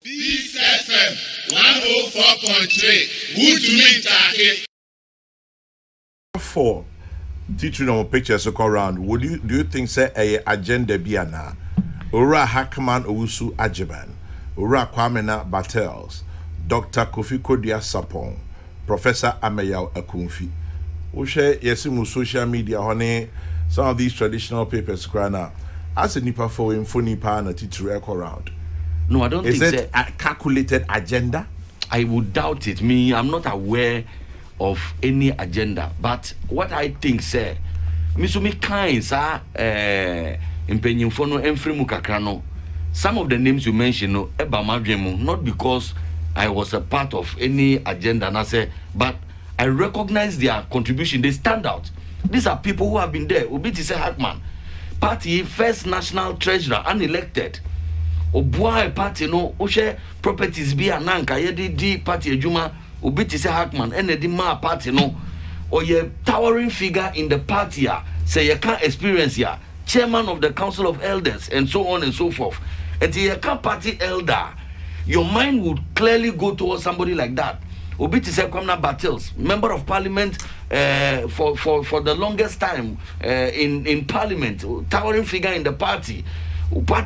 Peace FM 104.3. Who to meet Taki? For teaching on pictures to go around, do you think say a agenda biana? Ora Hackman Owusu Ajiban, Ora Kwamena Battles, Dr. Kofi Kodia Sapon, Professor Ameyaw Akunfi. We share yesimu social media honey some of these traditional papers crana as a nipa for infonipa and a teacher around. No, I don't think so. Is it a calculated agenda? I would doubt it. I'm not aware of any agenda. But what I think, sir, Misumi kind, sir, some of the names you mentioned, not because I was a part of any agenda, but I recognize their contribution. They stand out. These are people who have been there. Obiti Hackman, party first national treasurer, unelected. Obuai party no oshe properties be ananka yedi di party ejuma Obiti Hackman ene ma party no or ye towering figure in the party ya say you can't experience ya chairman of the council of elders and so on and so forth. And you can't party elder, your mind would clearly go towards somebody like that. Obiti Kwamna Battles, member of parliament for the longest time in parliament, towering figure in the party. One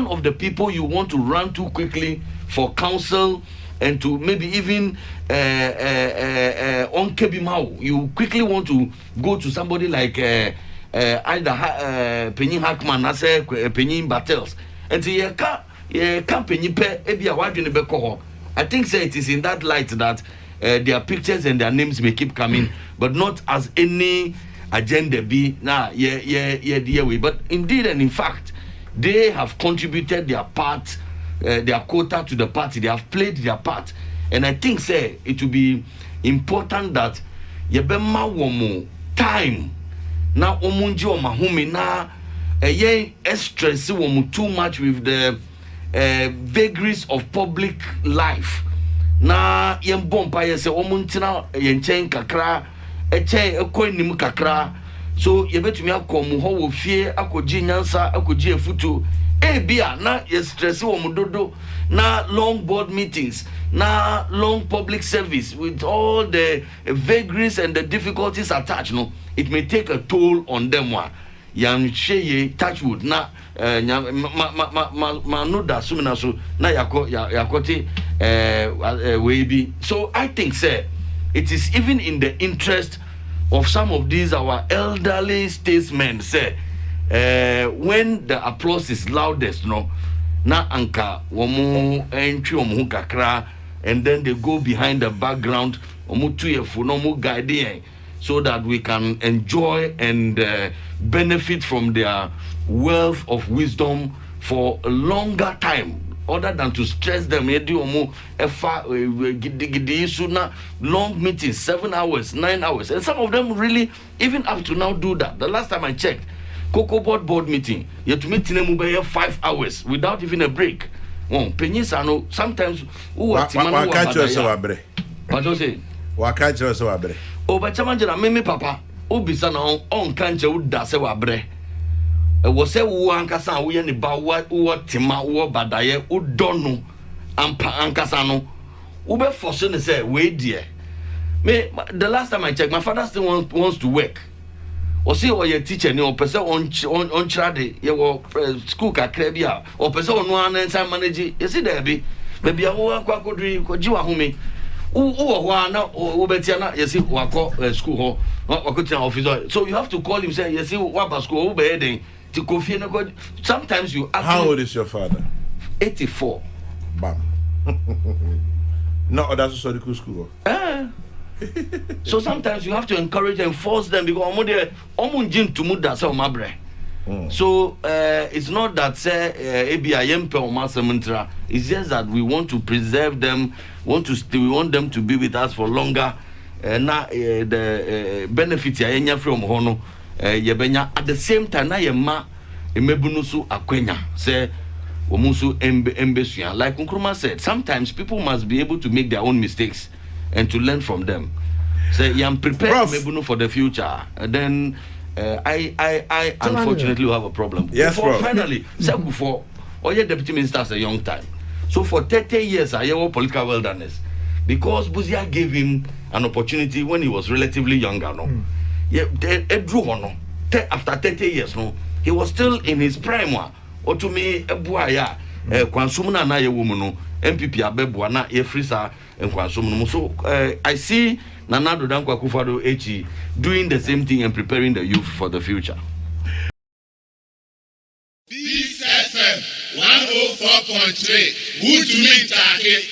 of the people you want to run to quickly for counsel and to maybe even on Kebimau, you quickly want to go to somebody like either Penny Hackman or Penny Battles. And so you can't Penny Pe. I think say it is in that light that their pictures and their names may keep coming, but not as any agenda be way. But indeed and in fact, they have contributed their part, their quota to the party. They have played their part, and I think say it will be important that yebema womo time na omunji o mahumi na stress womo too much with the vagaries of public life. Na yembompa yese omuntina yenchen kakra nim kakra, so you betumi akọ ho wo fie akoji nyansa akoji efutu bia na ye stress wo mudodo na long board meetings na long public service with all the vagaries and the difficulties attached. No, it may take a toll on them. Yam sheye touchwood na no da sumina so na yakote we be. So I think sir, it is even in the interest of some of these our elderly statesmen, say, when the applause is loudest, no, na anka womu entry omu kakra, and then they go behind the background, omu tuyefu no mu guiding, so that we can enjoy and benefit from their wealth of wisdom for a longer time. Other than to stress them, long meetings, 7 hours, 9 hours, and some of them really, even up to now, do that. The last time I checked, Cocoa board meeting, you have to meet in 5 hours without even a break. Sometimes what can't you say? What do you say? What can't you say? Oh, but Chamangela, Mimi Papa, Obisana on can't you dase wabre. Was say Wankasa, we any ba what Tima or Badaye, Udono, and Ankasano. Ube fortune say, wait, dear. Me, the last time I checked, my father still wants to work. Or see, or your teacher, or person on Trade, your school cacrebia, or person on one and some manager. You see, there be maybe a walk, could you home? Now, Ubetiana, you see, Wako school hall, what officer. So you have to call him, say, you see, what school, obeying. Sometimes you actually. How old is your father? 84. Bam. No, that's a school. So sometimes you have to encourage and force them because so it's not that say it's just that we want to preserve them, we want them to be with us for longer. The benefits from Hono. At the same time, na yema emebunusu akwenya say omusu embesuya. Like Nkrumah said, sometimes people must be able to make their own mistakes and to learn from them. Say yam prepare emebunu for the future. Then I unfortunately will have a problem. Yes, bro. Finally, say or deputy minister as a young time. So for 30 years, I have political wilderness because Buzia gave him an opportunity when he was relatively younger. No, after 30 years, no, he was still in his prime. Or to me, Ebuaya, Kwansumuna na ye woman, no, MPP Abebuana, Efrisa, and Kwansum. So I see Nana Addo Dankwa Akufo-Addo HE doing the same thing and preparing the youth for the future. This FM 104.3. Who to me, Taki?